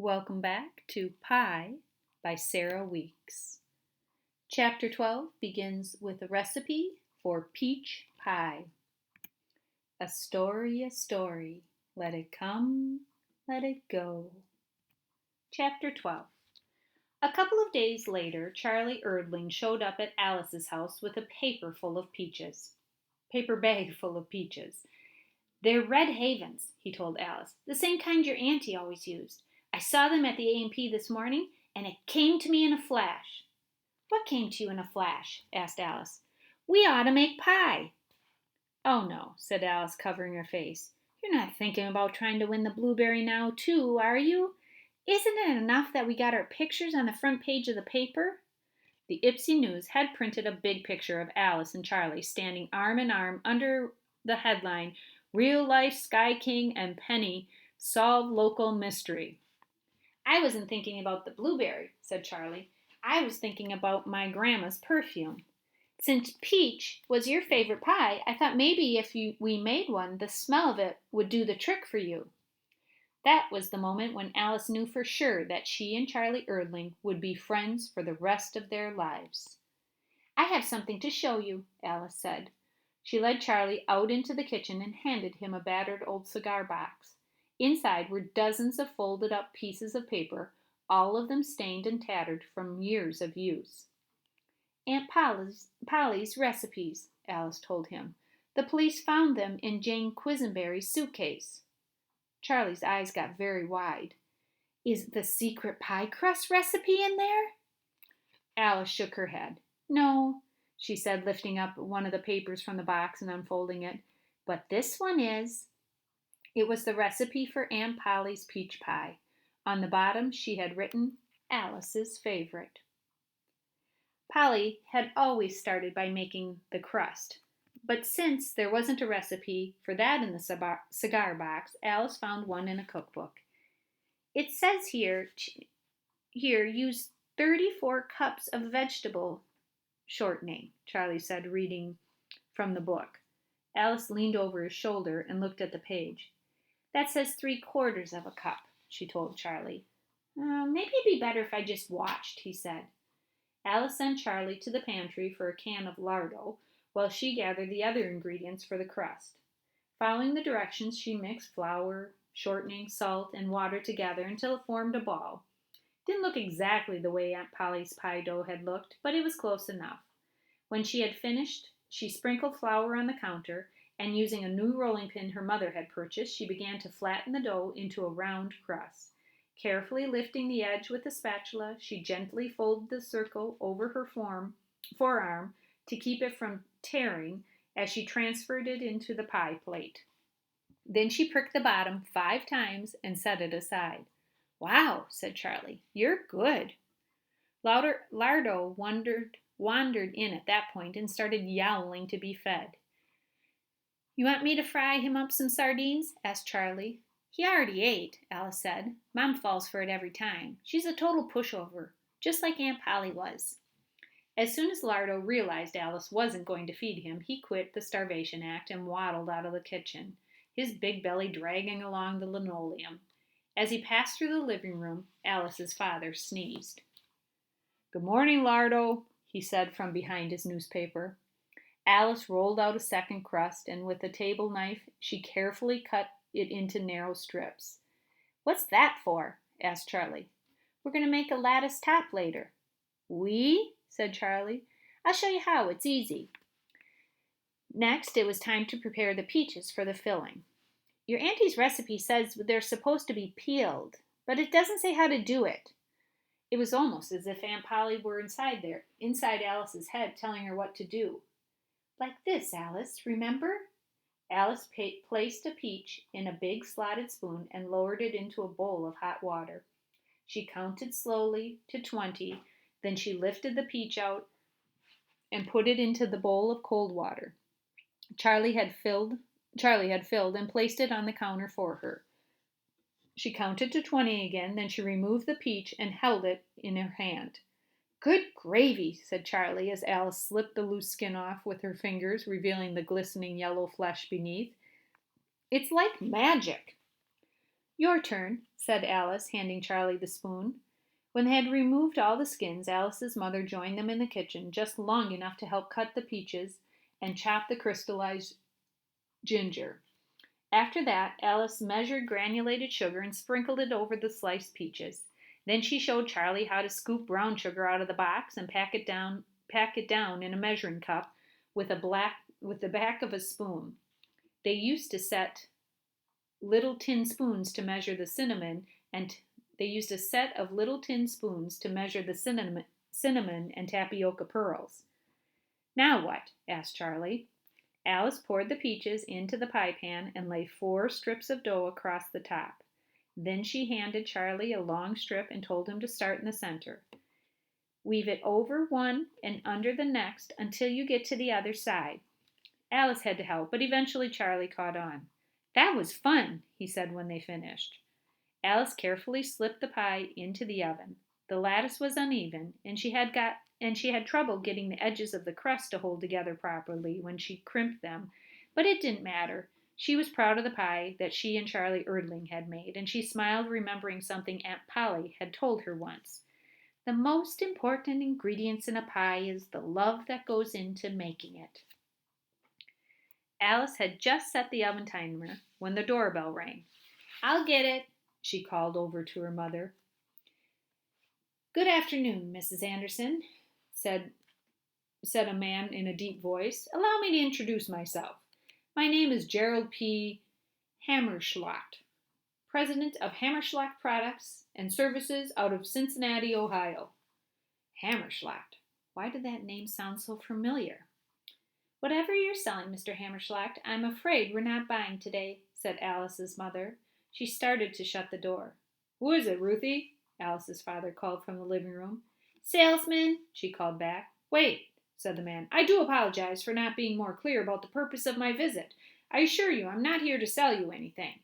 Welcome back to Pie by Sarah Weeks. Chapter 12 begins with a recipe for peach pie. A story, let it come, let it go. Chapter 12. A couple of days later, Charlie Erdling showed up at Alice's house with a paper bag full of peaches. "They're Red Havens," he told Alice, "the same kind your auntie always used. I saw them at the A&P this morning, and it came to me in a flash." "What came to you in a flash?" asked Alice. "We ought to make pie." "Oh, no," said Alice, covering her face. "You're not thinking about trying to win the blueberry now, too, are you? Isn't it enough that we got our pictures on the front page of the paper?" The Ipsy News had printed a big picture of Alice and Charlie standing arm in arm under the headline, "Real Life Sky King and Penny Solve Local Mystery." "I wasn't thinking about the blueberry," said Charlie. "I was thinking about my grandma's perfume. Since peach was your favorite pie, I thought maybe if we made one, the smell of it would do the trick for you." That was the moment when Alice knew for sure that she and Charlie Erdling would be friends for the rest of their lives. "I have something to show you," Alice said. She led Charlie out into the kitchen and handed him a battered old cigar box. Inside were dozens of folded up pieces of paper, all of them stained and tattered from years of use. "Aunt Polly's recipes," Alice told him. "The police found them in Jane Quisenberry's suitcase." Charlie's eyes got very wide. "Is the secret pie crust recipe in there?" Alice shook her head. "No," she said, lifting up one of the papers from the box and unfolding it. "But this one is." It was the recipe for Aunt Polly's peach pie. On the bottom she had written, "Alice's favorite." Polly had always started by making the crust, but since there wasn't a recipe for that in the cigar box, Alice found one in a cookbook. "It says here use 34 cups of vegetable shortening," Charlie said, reading from the book. Alice leaned over his shoulder and looked at the page. "That says 3/4 of a cup," she told Charlie. "Maybe it'd be better if I just watched," he said. Alice sent Charlie to the pantry for a can of lardo, while she gathered the other ingredients for the crust. Following the directions, she mixed flour, shortening, salt, and water together until it formed a ball. It didn't look exactly the way Aunt Polly's pie dough had looked, but it was close enough. When she had finished, she sprinkled flour on the counter, and using a new rolling pin her mother had purchased, she began to flatten the dough into a round crust. Carefully lifting the edge with a spatula, she gently folded the circle over her forearm to keep it from tearing as she transferred it into the pie plate. Then she pricked the bottom 5 times and set it aside. "Wow," said Charlie, "you're good." Lardo wandered in at that point and started yowling to be fed. "You want me to fry him up some sardines?" asked Charlie. "He already ate," Alice said. "Mom falls for it every time. She's a total pushover, just like Aunt Polly was." As soon as Lardo realized Alice wasn't going to feed him, he quit the starvation act and waddled out of the kitchen, his big belly dragging along the linoleum. As he passed through the living room, Alice's father sneezed. "Good morning, Lardo," he said from behind his newspaper. Alice rolled out a second crust, and with a table knife she carefully cut it into narrow strips. "What's that for?" asked Charlie. "We're going to make a lattice top later." "We?" said Charlie. "I'll show you how. It's easy." Next, it was time to prepare the peaches for the filling. "Your auntie's recipe says they're supposed to be peeled, but it doesn't say how to do it." It was almost as if Aunt Polly were inside Alice's head, telling her what to do. "Like this, Alice, remember?" Alice placed a peach in a big slotted spoon and lowered it into a bowl of hot water. She counted slowly to 20, then she lifted the peach out and put it into the bowl of cold water. Charlie had filled and placed it on the counter for her. She counted to 20 again, then she removed the peach and held it in her hand. "Good gravy," said Charlie as Alice slipped the loose skin off with her fingers, revealing the glistening yellow flesh beneath. "It's like magic." Your turn, said Alice, handing Charlie the spoon. When they had removed all the skins, Alice's mother joined them in the kitchen just long enough to help cut the peaches and chop the crystallized ginger. After that, Alice measured granulated sugar and sprinkled it over the sliced peaches. Then she showed Charlie how to scoop brown sugar out of the box and pack it down in a measuring cup with the back of a spoon. They used to set little tin spoons to measure the cinnamon and they used a set of little tin spoons to measure the cinnamon and tapioca pearls. Now what? Asked Charlie. Alice poured the peaches into the pie pan and laid 4 strips of dough across the top. Then she handed Charlie a long strip and told him to start in the center. Weave it over one and under the next until you get to the other side. Alice had to help, but eventually Charlie caught on. That was fun, he said when they finished. Alice carefully slipped the pie into the oven. The lattice was uneven, and she had trouble getting the edges of the crust to hold together properly when she crimped them, but it didn't matter. She was proud of the pie that she and Charlie Erdling had made, and she smiled, remembering something Aunt Polly had told her once. The most important ingredients in a pie is the love that goes into making it. Alice had just set the oven timer when the doorbell rang. I'll get it, she called over to her mother. Good afternoon, Mrs. Anderson, said a man in a deep voice. Allow me to introduce myself. My name is Gerald P. Hammerschlacht, president of Hammerschlacht Products and Services out of Cincinnati, Ohio. Hammerschlacht. Why did that name sound so familiar? Whatever you're selling, Mr. Hammerschlacht, I'm afraid we're not buying today, said Alice's mother. She started to shut the door. Who is it, Ruthie? Alice's father called from the living room. Salesman, she called back. Wait, said the man. I do apologize for not being more clear about the purpose of my visit. I assure you I'm not here to sell you anything.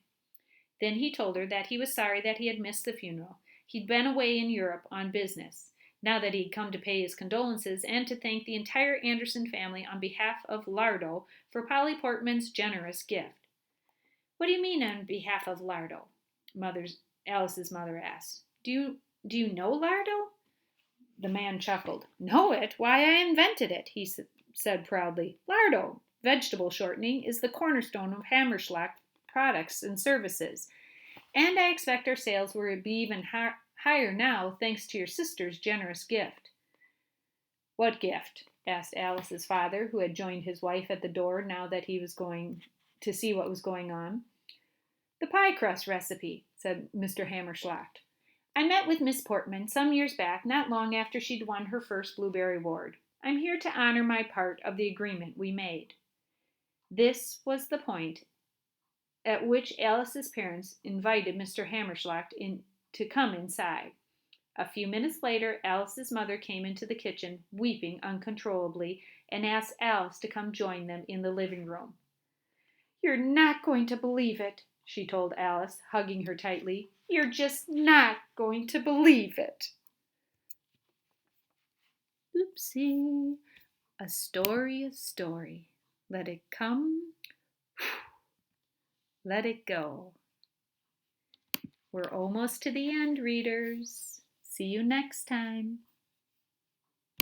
Then he told her that he was sorry that he had missed the funeral. He'd been away in Europe on business. Now that he'd come to pay his condolences and to thank the entire Anderson family on behalf of Lardo for Polly Portman's generous gift. What do you mean on behalf of Lardo? Alice's mother asked. Do you know Lardo? The man chuckled. Know it? Why, I invented it, he said proudly. Lardo, vegetable shortening, is the cornerstone of Hammerschlacht products and services. And I expect our sales will be even higher now thanks to your sister's generous gift. What gift? Asked Alice's father, who had joined his wife at the door now that he was going to see what was going on. The pie crust recipe, said Mr. Hammerschlacht. I met with Miss Portman some years back, not long after she'd won her first Blueberry Award. I'm here to honor my part of the agreement we made. This was the point at which Alice's parents invited Mr. Hammerschlacht to come inside. A few minutes later, Alice's mother came into the kitchen, weeping uncontrollably, and asked Alice to come join them in the living room. You're not going to believe it, she told Alice, hugging her tightly. You're just not going to believe it. Oopsie. A story. Let it come. Let it go. We're almost to the end, readers. See you next time.